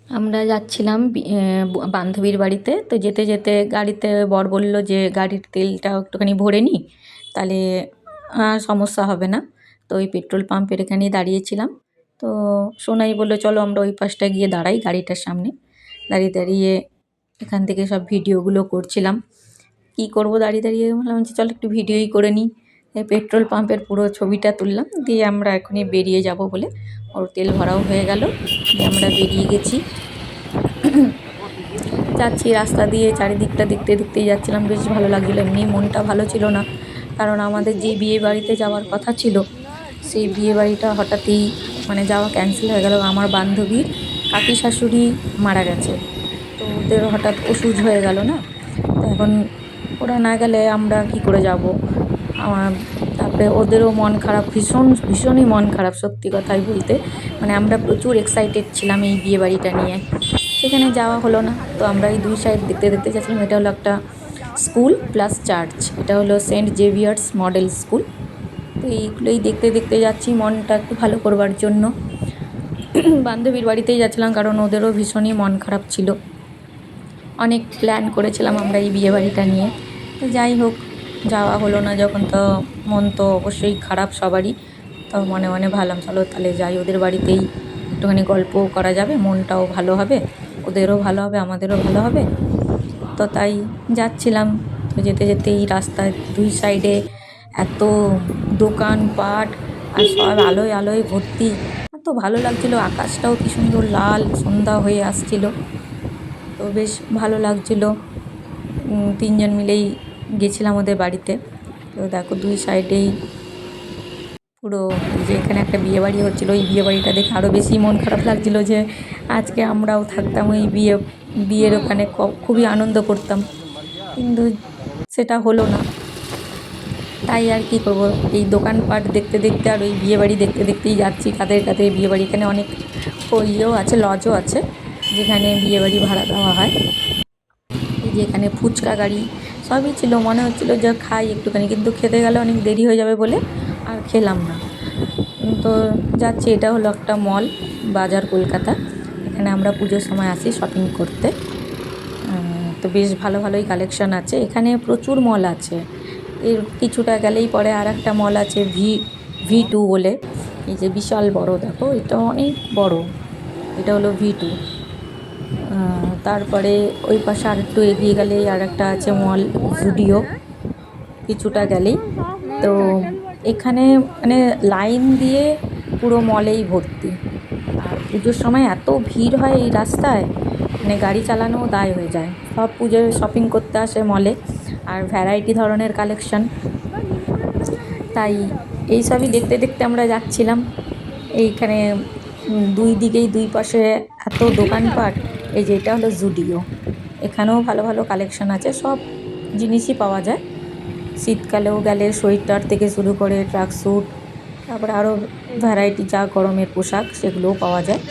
আমরা যাচ্ছিলাম বান্ধবীর বাড়িতে। তো যেতে যেতে গাড়িতে বর বলল যে গাড়ির তেলটা একটুখানি ভরে নিই, তাহলে সমস্যা হবে না। তো ওই পেট্রোল পাম্পের এখানেই দাঁড়িয়েছিলাম। তো সোনাই বলল চলো আমরা ওই পাশটায় গিয়ে দাঁড়াই গাড়িটার সামনে। দাঁড়িয়ে দাঁড়িয়ে এখান থেকে সব ভিডিওগুলো করছিলাম। কী করব দাঁড়িয়ে দাঁড়িয়ে, ভাবলাম যে চল একটু ভিডিওই করে নিই। পেট্রোল পাম্পের পুরো ছবিটা তুললাম, দিয়ে আমরা এখনই বেরিয়ে যাব বলে ওর তেল ভরাও হয়ে গেল, দিয়ে আমরা বেরিয়ে গেছি। যাচ্ছি রাস্তা দিয়ে, চারিদিকটা দেখতে দেখতেই যাচ্ছিলাম, বেশ ভালো লাগছিলো। এমনি মনটা ভালো ছিল না, কারণ আমাদের যে বিয়ে বাড়িতে যাওয়ার কথা ছিল সেই বিয়ে বাড়িটা হঠাৎই মানে যাওয়া ক্যান্সেল হয়ে গেল। আমার বান্ধবীর কাকি শাশুড়ি মারা গেছে, তো ওদের হঠাৎ অসুখ হয়ে গেল না। তো এখন ওরা না গেলে আমরা কি করে যাব। তারপরে ওদেরও মন খারাপ, ভীষণই মন খারাপ সত্যি কথাই বলতে। মানে আমরা প্রচুর এক্সাইটেড ছিলাম এই বিয়ে বাড়িটা নিয়ে। সেখানে যাওয়া হলো না। তো আমরা এই দুই সাইড দেখতে দেখতে যাচ্ছিলাম। এটা হলো একটা স্কুল প্লাস চার্চ, এটা হলো সেন্ট জেভিয়ার্স মডেল স্কুল। তো এইগুলোই দেখতে দেখতে যাচ্ছি মনটা একটু ভালো করবার জন্য। বান্ধবীর বাড়িতেই যাচ্ছিলাম কারণ ওদেরও ভীষণই মন খারাপ ছিল। অনেক প্ল্যান করেছিলাম আমরা এই বিয়ে বাড়িটা নিয়ে। তো যাই হোক, যাওয়া হলো না যখন, তো মন তো অবশ্যই খারাপ সবারই। তো মনে মনে ভাবলাম চলো তাহলে যাই ওদের বাড়িতেই, একটুখানি গল্পও করা যাবে, মনটাও ভালো হবে, ওদেরও ভালো হবে আমাদেরও ভালো হবে। তো তাই যাচ্ছিলাম। তো যেতে যেতে এই রাস্তায় দুই সাইডে এত দোকানপাট আর সব আলোয় আলোয় ভর্তি, এত ভালো লাগছিলো। আকাশটাও কি সুন্দর লাল, সন্ধ্যা হয়ে আসছিলো, তো বেশ ভালো লাগছিলো। তিনজন মিলেই গেছিলাম ওদের বাড়িতে। তো দেখো দুই সাইডেই পুরো, যে এখানে একটা বিয়েবাড়ি হচ্ছিলো, ওই বিয়েবাড়িটা দেখে আরও বেশি মন খারাপ লাগছিলো যে আজকে আমরাও থাকতাম ওই বিয়ের ওখানে, খুবই আনন্দ করতাম, কিন্তু সেটা হলো না। তাই আর কি করব, এই দোকানপাট দেখতে দেখতে আর ওই বিয়েবাড়ি দেখতে দেখতেই যাচ্ছি কাদের কাদের বিয়েবাড়ি। এখানে অনেক ইয়েও আছে, লজও আছে যেখানে বিয়েবাড়ি ভাড়া দেওয়া হয়। এই যে এখানে ফুচকা গাড়ি সবই ছিল, মনে হচ্ছিলো যে খাই একটুখানি, কিন্তু খেতে গেলে অনেক দেরি হয়ে যাবে বলে আর খেলাম না। তো যাচ্ছি, এটা হলো একটা মল, বাজার কলকাতা। এখানে আমরা পুজোর সময় আসি শপিং করতে। তো বেশ ভালো ভালোই কালেকশন আছে এখানে, প্রচুর মল আছে। এর কিছুটা গেলেই পরে আর একটা মল আছে V2 বলে, এই যে বিশাল বড়, দেখো এটা অনেক বড়, এটা হলো V2। তারপরে ওই পাশে আর একটু এগিয়ে গেলেই আর একটা আছে মল জুডিও, কিছুটা গেলেই। তো এখানে মানে লাইন দিয়ে পুরো মলেই ভর্তি। আর পুজোর সময় এত ভিড় হয় এই রাস্তায়, মানে গাড়ি চালানোও দায় হয়ে যায়। সব পুজোয় শপিং করতে আসে মলে, আর ভ্যারাইটি ধরনের কালেকশন। তাই এই সবই দেখতে দেখতে আমরা যাচ্ছিলাম। এইখানে দুই দিকেই দুই পাশে এত দোকানপাট। এই যে এটা হলো জুডিও, এখানেও ভালো ভালো কালেকশন আছে, সব জিনিসই পাওয়া যায়। শীতকালেও গেলে সোয়েটার থেকে শুরু করে ট্রাক স্যুট, তারপরে আরও ভ্যারাইটি যা গরমের পোশাক সেগুলোও পাওয়া যায়,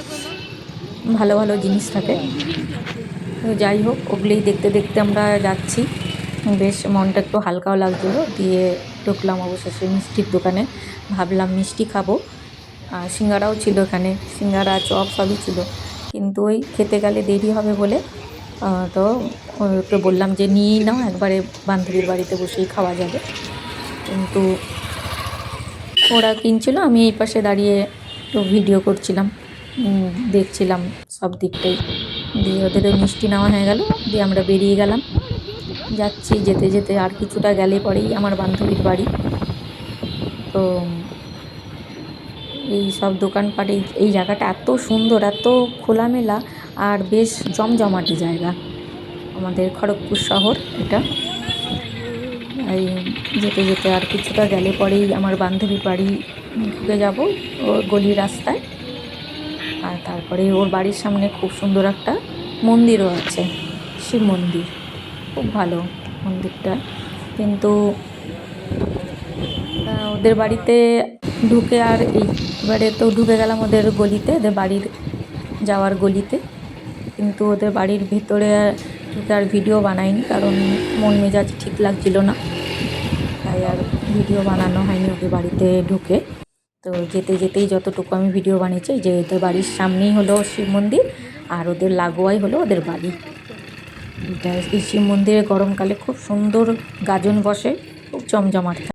ভালো ভালো জিনিস থাকে। তো যাই হোক, ওগুলোই দেখতে দেখতে আমরা যাচ্ছি। বেশ মনটা একটু হালকাও লাগছিলো। দিয়ে ঢুকলাম অবশেষে মিষ্টির দোকানে, ভাবলাম মিষ্টি খাবো। আর সিঙ্গারাও ছিল এখানে, সিঙ্গারা চপ সবই ছিল, কিন্তু ওই খেতে গেলে দেরি হবে বলে তো ওকে বললাম যে নিয়েই নাও, একবারে বান্ধবীর বাড়িতে বসেই খাওয়া যাবে। কিন্তু ওরা কিনছিল, আমি এই পাশে দাঁড়িয়ে একটু ভিডিও করছিলাম, দেখছিলাম সব দিকটাই। দিয়ে ওদেরও মিষ্টি নেওয়া হয়ে গেল, দিয়ে আমরা বেরিয়ে গেলাম। যাচ্ছি, যেতে যেতে আর কিছুটা গেলে পরেই আমার বান্ধবীর বাড়ি। তো এই সব দোকানপাট, এই জায়গাটা এত সুন্দর, এত খোলামেলা, আর বেশ জমজমাটি জায়গা। আমাদের খড়গপুর শহর এটা। এই যেতে যেতে আর কিছুটা গেলে পরেই আমার বান্ধবীর বাড়ি ঢুকে যাব ওর গলির রাস্তায়। আর তারপরে ওর বাড়ির সামনে খুব সুন্দর একটা মন্দিরও আছে, শিব মন্দির, খুব ভালো মন্দিরটা। কিন্তু ওদের বাড়িতে ঢুকে আর এইবারে তো ঢুকে গেলাম ওদের গলিতে, ওদের বাড়ির যাওয়ার গলিতে, কিন্তু ওদের বাড়ির ভিতরে ঢুকে আর ভিডিও বানাইনি, কারণ মন মেজাজ ঠিক লাগছিল না, তাই আর ভিডিও বানানো হয়নি ওদের বাড়িতে ঢুকে। তো যেতে যেতেই যতটুকু আমি ভিডিও বানিয়েছি, যে ওদের বাড়ির সামনেই হলো শিব মন্দির, আর ওদের লাগোয়াই হলো ওদের বাড়ি। এটা এই শিব মন্দিরে গরমকালে খুব সুন্দর গাজন বসে, খুব জমজমাট থাকে।